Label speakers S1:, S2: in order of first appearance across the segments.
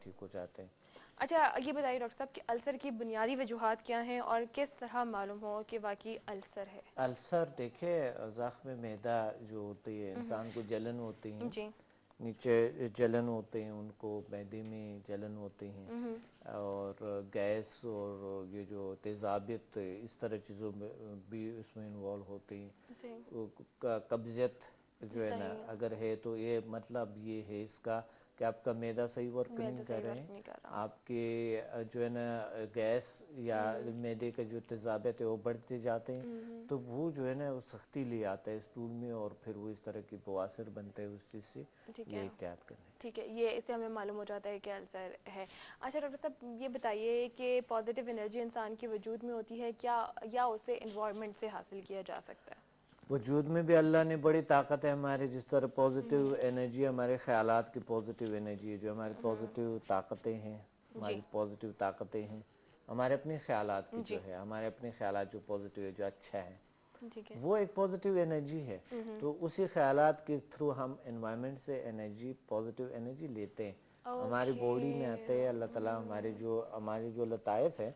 S1: ٹھیک ہو جاتے ہیں.
S2: اچھا یہ بتائیے ڈاکٹر صاحب کہ السر کی بنیادی وجوہات کیا ہیں اور کس طرح معلوم ہو کہ واقعی السر ہے؟
S1: السر دیکھیں زخم معدہ جو ہوتی ہے انسان کو جلن ہوتی ہے,
S2: جی
S1: نیچے جلن ہوتے ہیں, ان کو معدے میں جلن ہوتے ہیں, اور گیس اور یہ جو تیزابیت اس طرح چیزوں میں بھی اس میں انوالو ہوتے ہیں.
S2: جی
S1: قبضیت جو ہے نا
S2: صحیح
S1: اگر ہے تو یہ مطلب یہ ہے اس کا کہ آپ کا معدہ صحیح ورک
S2: میں
S1: نہیں
S2: تو
S1: کر
S2: صحیح
S1: رہے ہیں,
S2: ورک نہیں کر رہا.
S1: آپ کے جو ہے نا گیس یا معدے کا جو تیزابیت ہے وہ بڑھتے جاتے ہیں, تو وہ جو ہے نا وہ سختی لے آتا ہے اسٹول میں, اور پھر وہ اس طرح کی بواسیر بنتے ہیں اس چیز سے.
S2: ٹھیک
S1: یہ
S2: ہے
S1: احتیاط کریں.
S2: ٹھیک ہے, یہ اس سے ہمیں معلوم ہو جاتا ہے کہ السر ہے. اچھا ڈاکٹر صاحب یہ بتائیے کہ پازیٹیو انرجی انسان کے وجود میں ہوتی ہے کیا, یا اسے انوائرمنٹ سے حاصل کیا جا سکتا ہے؟
S1: وجود میں بھی اللہ نے بڑی طاقت ہے ہمارے, جس طرح پازیٹیو انرجی ہمارے خیالات کی پازیٹیو انرجی ہے, جو ہماری پازیٹیو طاقتیں ہیں,
S2: جی
S1: ہماری پازیٹیو طاقتیں ہیں, ہمارے اپنے خیالات کی
S2: جی
S1: جو ہے, ہمارے اپنے خیالات جو پازیٹیو ہے, جو اچھا ہے,
S2: ٹھیک ہے.
S1: وہ ایک پازیٹیو انرجی ہے. تو اسی خیالات کے تھرو ہم انوائرمنٹ سے انرجی, پازیٹیو انرجی لیتے ہیں. ہماری باڈی میں
S2: اوکے.
S1: آتے ہیں اللہ تعالیٰ ہمارے جو لطائف ہیں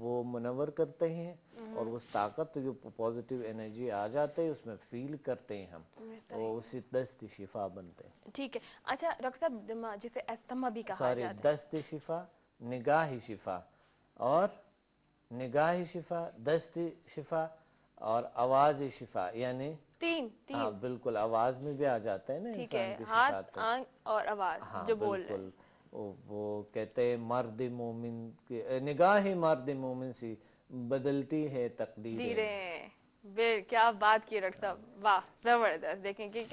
S1: وہ منور کرتے ہیں, اور اس طاقت جو پازیٹیو انرجی آ جاتے ہیں اس میں فیل کرتے ہیں ہم,
S2: صحیح
S1: اور اسی دست شفا بنتے ہیں.
S2: ٹھیک ہے. اچھا ڈاکٹر صاحب جسے استما بھی کہا
S1: سوری,
S2: جاتا ہے.
S1: دست شفا, نگاہ شفا, اور نگاہ شفا, دست شفا اور آواز شفا, یعنی
S2: تین
S1: ہاں
S2: تین
S1: بالکل آواز میں بھی آ جاتا ہے نا
S2: ٹھیک
S1: انسان
S2: ہے,
S1: کی شفا.
S2: ہاتھ
S1: تو
S2: آنکھ اور آواز
S1: ہاں
S2: جو بول رہے
S1: بالکل, وہ کہتے ہیں مرد مومن کی نگاہ مرد مومن سی بدلتی ہے تقدیریں.
S2: دیریں. کیا بات کی ڈاکٹر صاحب, واہ زبردست. دیکھیں کہ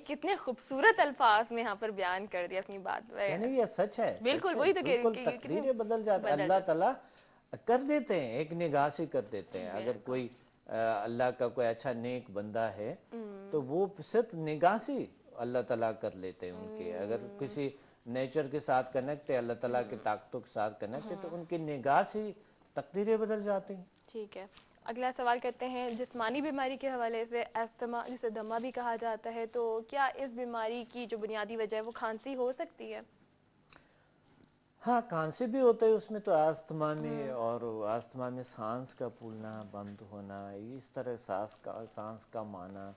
S2: کتنے خوبصورت الفاظ میں یہاں پر بیان کر دیا اپنی بات.
S1: یعنی یہ سچ ہے,
S2: بالکل
S1: سچ ہے,
S2: وہی تو کہہ رہی ہوں
S1: بالکل
S2: کہ یہ کتنی
S1: تقدیریں بدل جاتی ہیں. اللہ تعالیٰ کر دیتے ہیں, ایک نگاہ سے کر دیتے ہیں. اگر
S2: بالکل.
S1: کوئی اللہ کا کوئی اچھا نیک بندہ ہے تو وہ صرف نگاہ سے اللہ تعالیٰ کر لیتے ہیں ان کے. اگر کسی نیچر کے ساتھ کنیکٹ ہے, اللہ تعالیٰ کے طاقتوں کے ساتھ کنیکٹ ہے, تو ان کی نگاہ سے تقدیریں بدل جاتی ہیں.
S2: ٹھیک ہے. اگلا سوال کرتے ہیں جسمانی بیماری کے حوالے سے, استما جسے دمہ بھی کہا جاتا ہے, تو کیا اس بیماری کی جو بنیادی وجہ ہے وہ کھانسی ہو سکتی ہے؟
S1: ہاں کھانسی بھی ہوتا ہے اس میں, تو استما میں, اور استما میں سانس کا پھولنا بند ہونا, اس طرح سانس کا آنا,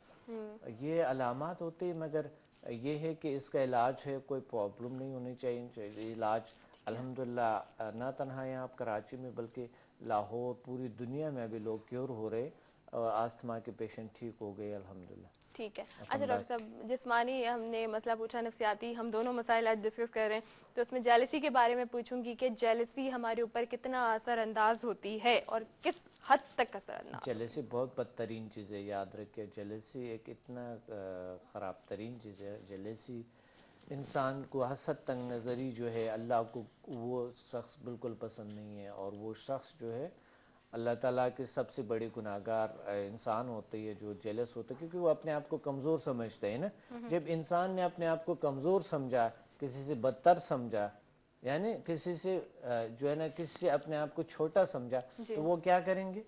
S1: یہ علامات ہوتے ہیں. مگر یہ ہے کہ اس کا علاج ہے, کوئی پرابلم نہیں ہونی چاہیے. علاج
S2: ٹھیک ہے.
S1: الحمدللہ نہ تنہا یہاں کراچی میں بلکہ لاہور, پوری دنیا میں بھی لوگ کیور ہو رہے, استما کے پیشنٹ ٹھیک ہو گئے الحمدللہ.
S2: ٹھیک ہے. اچھا ڈاکٹر صاحب جسمانی ہم نے مسئلہ پوچھا, نفسیاتی ہم دونوں مسائل آج ڈسکس کر رہے ہیں, تو اس میں جیلسی کے بارے میں پوچھوں گی کہ جیلسی ہمارے اوپر کتنا اثر انداز ہوتی ہے اور کس حد تک اثر انداز ہوتی
S1: جیلسی بہت بدترین چیز ہے, یاد رکھیں. جیلسی ایک اتنا خراب ترین چیز ہے. جیلسی انسان کو حسد, تنگ نظری جو ہے, اللہ کو وہ شخص بالکل پسند نہیں ہے, اور وہ شخص جو ہے اللہ تعالیٰ کے سب سے بڑی گناہگار انسان ہوتے ہیں جو جیلس ہوتے ہیں, کیونکہ وہ اپنے آپ کو کمزور سمجھتے ہیں نا. جب انسان نے اپنے آپ کو کمزور سمجھا, کسی سے بدتر سمجھا, یعنی کسی سے جو ہے نا کسی سے اپنے آپ کو چھوٹا سمجھا,
S2: جی.
S1: تو وہ کیا کریں گے؟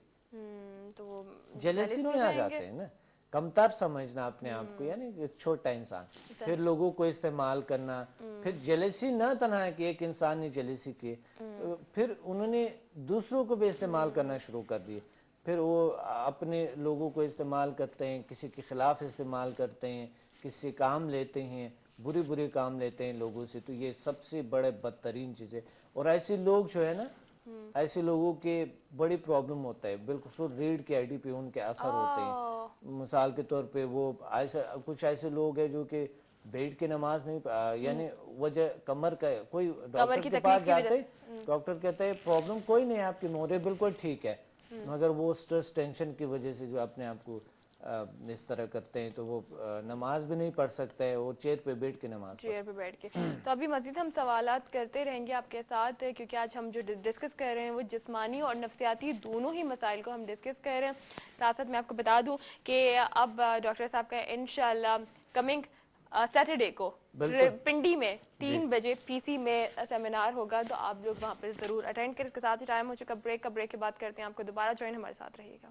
S2: تو وہ
S1: جیلسی
S2: جیلس ہو
S1: میں آ
S2: جائیں گے.
S1: جاتے ہیں نا, کمتر سمجھنا اپنے آپ کو, یعنی چھوٹا انسان, پھر لوگوں کو استعمال کرنا. پھر جیلسی نہ تنہا کہ ایک انسان نے جیلسی کی, پھر انہوں نے دوسروں کو بھی استعمال کرنا شروع کر دیے. پھر وہ اپنے لوگوں کو استعمال کرتے ہیں, کسی کے خلاف استعمال کرتے ہیں, کسی کام لیتے ہیں, بری کام لیتے ہیں لوگوں سے. تو یہ سب سے بڑے بدترین چیز ہے. اور ایسے لوگ جو ہے نا, ایسے لوگوں کے بڑی پرابلم ہوتا ہے, بالخصوص ریڑھ کی ہڈی پہ ان کے اثر ہوتے ہیں. مثال کے طور پہ وہ کچھ ایسے لوگ ہیں جو کہ بیٹھ کے نماز نہیں, یعنی وجہ کمر کا, کوئی
S2: کمر
S1: ڈاکٹر
S2: کی
S1: کے
S2: تکلیف
S1: پاس
S2: کی وجہ
S1: جاتے,
S2: سے.
S1: ڈاکٹر کہتے ہیں پرابلم کوئی نہیں, آپ کی موڈے بالکل ٹھیک ہے, مگر وہ سٹریس ٹینشن کی وجہ سے جو اپنے آپ کو اس طرح کرتے ہیں, تو وہ نماز بھی نہیں پڑھ سکتے ہیں, وہ چیئر پہ بیٹھ کے نماز
S2: چیئر پہ بیٹھ کے. تو ابھی مزید ہم سوالات کرتے رہیں گے آپ کے ساتھ, کیونکہ آج ہم جو ڈسکس کر رہے ہیں وہ جسمانی اور نفسیاتی دونوں ہی مسائل کو ہم ڈسکس کر رہے ہیں. ساتھ ساتھ میں آپ کو بتا دوں کہ اب ڈاکٹر صاحب کا انشاءاللہ کمنگ سیٹرڈے کو
S1: بالکل
S2: پنڈی میں
S1: جی
S2: 3 بجے پی سی میں سیمینار ہوگا, تو آپ لوگ وہاں پہ ضرور اٹینڈ کریں. اس کے ساتھ ہی ٹائم ہو چکا بریک, کا بریک کے بات کرتے ہیں, آپ کو دوبارہ جوائن ہمارے ساتھ رہیے گا.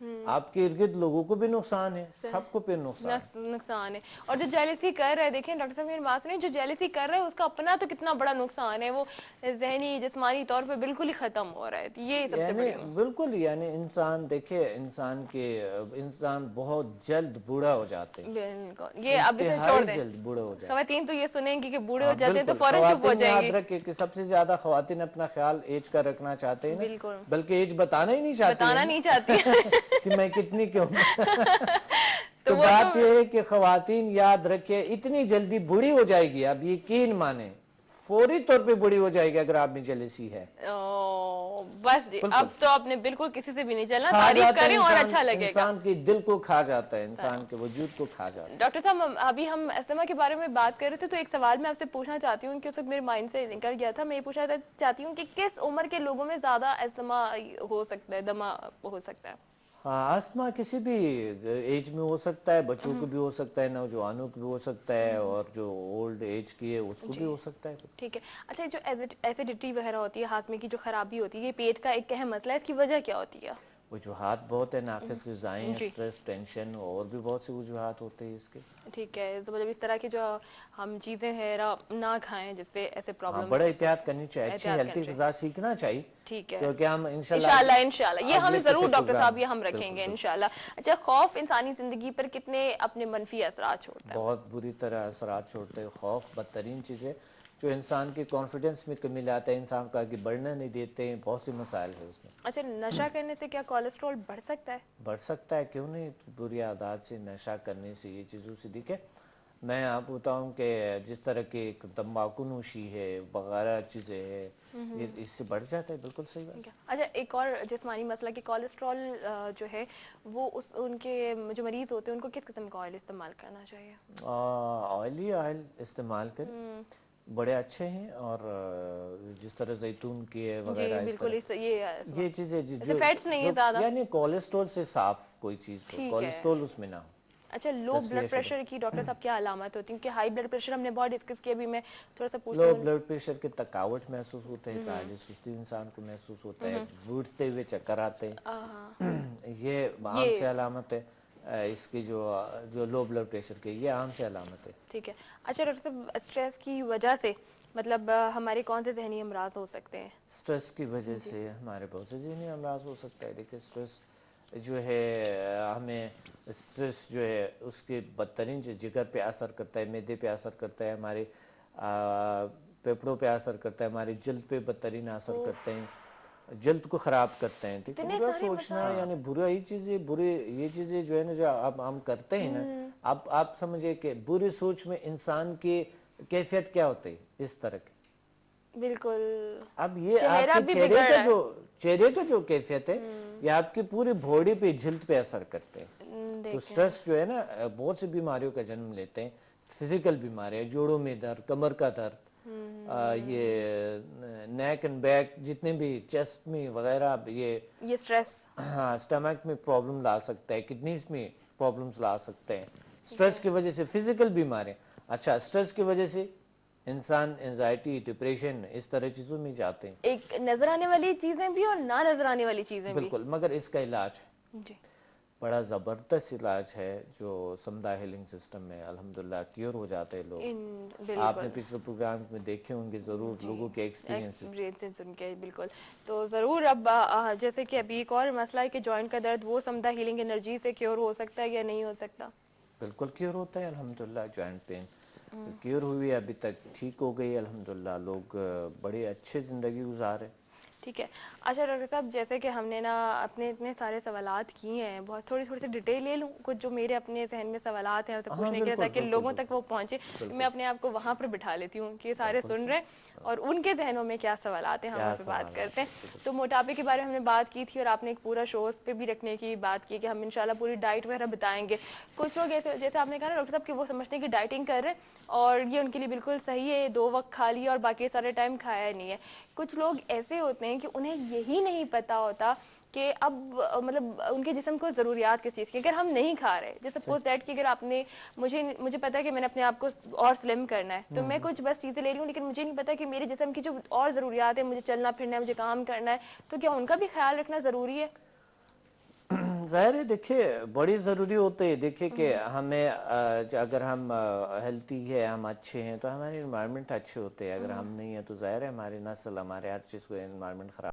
S1: آپ کے ارد گرد لوگوں کو بھی نقصان ہے, سب کو پھر
S2: نقصان ہے. اور جو جیلسی کر رہے ہیں, دیکھیں ڈاکٹر صاحب میری بات سنیں, جو جیلسی کر رہے ہیں اس کا اپنا تو کتنا بڑا نقصان ہے, وہ ذہنی جسمانی طور پہ بالکل ہی ختم ہو رہا ہے. یہ سب سے بڑی
S1: بالکل, یعنی انسان دیکھے, انسان بہت جلد بوڑھا ہو جاتے ہیں.
S2: بالکل, یہ اب اسے چھوڑ دیں.
S1: جلد بوڑھا ہو جاتے ہیں.
S2: خواتین تو یہ سنیں گی کہ بوڑھے ہو جاتے ہیں تو فوراً چپ ہو جائیں گی.
S1: یاد رکھے کہ سب سے زیادہ خواتین اپنا خیال ایج کا رکھنا چاہتے ہیں,
S2: بالکل,
S1: بلکہ ایج بتانا ہی نہیں چاہتی کہ میں کتنی کیوں. تو بات یہ ہے کہ خواتین یاد رکھے اتنی جلدی بوڑھی ہو جائے گی, اب یقین مانے فوری طور پہ بوڑھی ہو جائے گی اگر آپ میں جیلسی ہے.
S2: بس جی, اب تو آپ نے بالکل کسی سے بھی نہیں چلنا, تعریف کریں اور اچھا لگے گا.
S1: انسان کے دل کو کھا جاتا ہے, انسان کے وجود کو کھا جاتا ہے.
S2: ڈاکٹر صاحب ابھی ہم استما کے بارے میں بات کر رہے تھے, تو ایک سوال میں آپ سے پوچھنا چاہتی ہوں کہ اس وقت میرے مائنڈ سے نکل گیا تھا. میں یہ پوچھنا چاہتی ہوں کہ کس عمر کے لوگوں میں زیادہ استما ہو سکتا ہے, دمہ ہو سکتا ہے؟
S1: ہاں, استما کسی بھی ایج میں ہو سکتا ہے, بچوں کو بھی ہو سکتا ہے, نوجوانوں کو بھی ہو سکتا ہے, اور جو اولڈ ایج کی ہے اس کو بھی ہو سکتا ہے.
S2: ٹھیک ہے. اچھا, جو ایسیڈیٹی وغیرہ ہوتی ہے, ہاضمے کی جو خرابی ہوتی ہے, یہ پیٹ کا ایک اہم مسئلہ ہے, اس کی وجہ کیا ہوتی ہے؟
S1: وجوہات بہت ہیں, ناقص غذائیں, سٹریس, ٹینشن, اور بھی بہت سے وجوہات ہوتے ہیں اس کے.
S2: ٹھیک ہے, تو مطلب اس طرح کی جو ہم چیزیں ہیں نہ کھائیں جس سے ایسے پرابلم.
S1: بڑا احتیاط کرنی چاہیے, اچھی ہیلتھی غذا سیکھنا چاہیے.
S2: ٹھیک ہے,
S1: کیونکہ ہم
S2: انشاءاللہ یہ ہم ضرور ڈاکٹر صاحب یہ ہم رکھیں گے انشاءاللہ. اچھا, خوف انسانی زندگی پر کتنے اپنے منفی اثرات چھوڑتا ہے؟
S1: بہت بری طرح اثرات چھوڑتے ہیں. خوف بدترین چیز ہے جو انسان کے کانفیڈنس میں کمی لاتا ہے, انسان کو آگے بڑھنا نہیں دیتے ہیں, بہت سے مسائل ہیں اس میں.
S2: اچھا, نشہ کرنے سے کیا کولیسٹرول بڑھ سکتا ہے؟
S1: بڑھ سکتا ہے, کیوں نہیں. بری عادات سے, نشہ کرنے سے, یہ چیزوں سے. دیکھیں, میں آپ بتاؤں کہ جس طرح کے تمباکو نوشی ہے وغیرہ چیزیں ہے, اس سے بڑھ جاتا ہے. بالکل صحیح بات.
S2: اچھا, ایک اور جسمانی مسئلہ کہ کولیسٹرول جو ہے وہ ان کے جو مریض ہوتے ہیں ان کو کس قسم کا آئل استعمال کرنا چاہیے؟
S1: آئلی آئل استعمال کریں, بڑے اچھے ہیں. اور جس طرح زیتون کی ہے وغیرہ,
S2: بالکل
S1: یہ چیزیں
S2: فیٹس نہیں ہے زیادہ,
S1: یعنی کولیسٹرول سے صاف کوئی چیز ہو, کولیسٹرول اس میں نہ ہو.
S2: اچھا, لو بلڈ پریشر کی ڈاکٹر صاحب کیا علامت ہوتی ہیں؟ کہ ہائی بلڈ پریشر ہم نے بہت ڈسکس کیا, ابھی میں تھوڑا سا پوچھ
S1: لو بلڈ پریشر کے تھکاوٹ محسوس ہوتے ہیں, کاہلی سستی انسان کو محسوس ہوتا ہے, بوڑھتے ہوئے چکر آتے ہیں, یہ عام سے علامت ہے اس کی. جو لو بلڈ پریشر کی, یہ عام سے علامت ہے.
S2: ٹھیک ہے. اچھا ڈاکٹر صاحب, اسٹریس کی وجہ سے مطلب ہمارے کون سے ذہنی امراض ہو سکتے ہیں؟
S1: اسٹریس کی وجہ سے ہمارے بہت سے ذہنی امراض ہو سکتا ہے. دیکھیں, اسٹریس جو ہے ہمیں, اسٹریس جو ہے اس کے بدترین جگر پہ اثر کرتا ہے, معدے پہ اثر کرتا ہے, ہمارے پھیپھڑوں پہ اثر کرتا ہے, ہماری جلد پہ بدترین اثر کرتے ہیں, جلد کو خراب کرتے ہیں. ٹھیک ہے, برا سوچنا یعنی برا ہی چیزیں, یہ چیزیں جو ہے نا جو اب ہم کرتے ہیں نا, اب آپ سمجھے کہ بری سوچ میں انسان کی کیفیت کیا ہوتی ہے اس طرح کی.
S2: بالکل.
S1: اب یہ آپ کے چہرے کا جو کیفیت ہے, یہ آپ کی پوری باڈی پہ, جلد پہ اثر کرتے ہیں. تو سٹریس جو ہے نا بہت سی بیماریوں کا جنم لیتے ہیں. فزیکل بیماریاں, جوڑوں میں درد, کمر کا درد, یہ نیک اینڈ بیک, جتنے بھی چیسٹ میں وغیرہ, یہ
S2: سٹریس,
S1: ہاں, سٹمک میں پرابلم لا سکتا ہے, کڈنیز میں پرابلمز لا سکتے ہیں. سٹریس کی وجہ سے فزیکل بیماریاں. اچھا, سٹریس کی وجہ سے انسان انزائٹی, ڈپریشن, اس طرح چیزوں میں جاتے ہیں.
S2: ایک نظر آنے والی چیزیں بھی اور نہ نظر آنے والی چیزیں بھی.
S1: بالکل, مگر اس کا علاج ہے, بڑا زبردست علاج ہے جو سمدھا ہیلنگ سسٹم میں الحمدللہ کیور ہو جاتے ہیں لوگ. آپ نے پچھلے پروگرام میں دیکھے ہوں گے ضرور, لوگوں کے ایکسپیرینس
S2: سن کے. بالکل, تو ضرور. اب جیسے کہ ابھی ایک اور مسئلہ ہے کہ جوائنٹ کا درد, وہ سمدھا ہیلنگ انرجی سے کیور ہو سکتا ہے یا نہیں ہو سکتا؟
S1: بالکل کیور ہوتا ہے الحمدللہ. جوائنٹ پین کیور ہوئی, ابھی تک ٹھیک ہو گئی الحمدللہ. لوگ بڑے اچھے زندگی گزارے.
S2: ٹھیک ہے. اچھا ڈاکٹر صاحب, جیسے کہ ہم نے نا اپنے اتنے سارے سوالات کیے ہیں, بہت تھوڑی سی ڈیٹیل لے لوں کچھ جو میرے اپنے ذہن میں سوالات ہیں اسے پوچھنے کے لیے, تاکہ لوگوں تک وہ پہنچے. میں اپنے آپ کو وہاں پر بٹھا لیتی ہوں کہ یہ سارے سن رہے ہیں اور ان کے ذہنوں میں کیا سوالات ہیں, ہم ان پہ بات کرتے ہیں. تو موٹاپے کے بارے میں ہم نے بات کی تھی, اور آپ نے ایک پورا شو اس پہ بھی رکھنے کی بات کی کہ ہم انشاءاللہ پوری ڈائٹ وغیرہ بتائیں گے. کچھ لوگ جیسے آپ نے کہا نا ڈاکٹر صاحب کہ وہ سمجھتے ہیں کہ ڈائٹنگ کر رہے ہیں اور یہ ان کے لیے بالکل صحیح ہے, 2 وقت کھا لیا اور باقی سارے ٹائم کھایا نہیں ہے. کچھ لوگ ایسے ہوتے ہیں کہ انہیں یہی نہیں پتا ہوتا کہ اب مطلب ان کے جسم کو ضروریات کس چیز کی. اگر ہم نہیں کھا رہے, جیسے سپوز دیٹ کہ اگر آپ نے مجھے پتا ہے کہ میں نے اپنے آپ کو اور سلم کرنا ہے, تو میں کچھ بس چیزیں لے رہی ہوں, لیکن مجھے نہیں پتا کہ میرے جسم کی جو اور ضروریات ہیں, مجھے چلنا پھرنا ہے, مجھے کام کرنا ہے, تو کیا ان کا بھی خیال رکھنا ضروری ہے؟
S1: ظاہر ہے دیکھیے بڑی ضروری ہوتے ہے دیکھیے کہ ہمیں اگر ہم ہیلتھی ہے ہم اچھے ہیں تو ہمارے انوائرمنٹ اچھے ہوتے ہیں, اگر ہم نہیں ہیں تو ظاہر ہے ہماری نسل ہمارے ہر چیز کو انوائرمنٹ خراب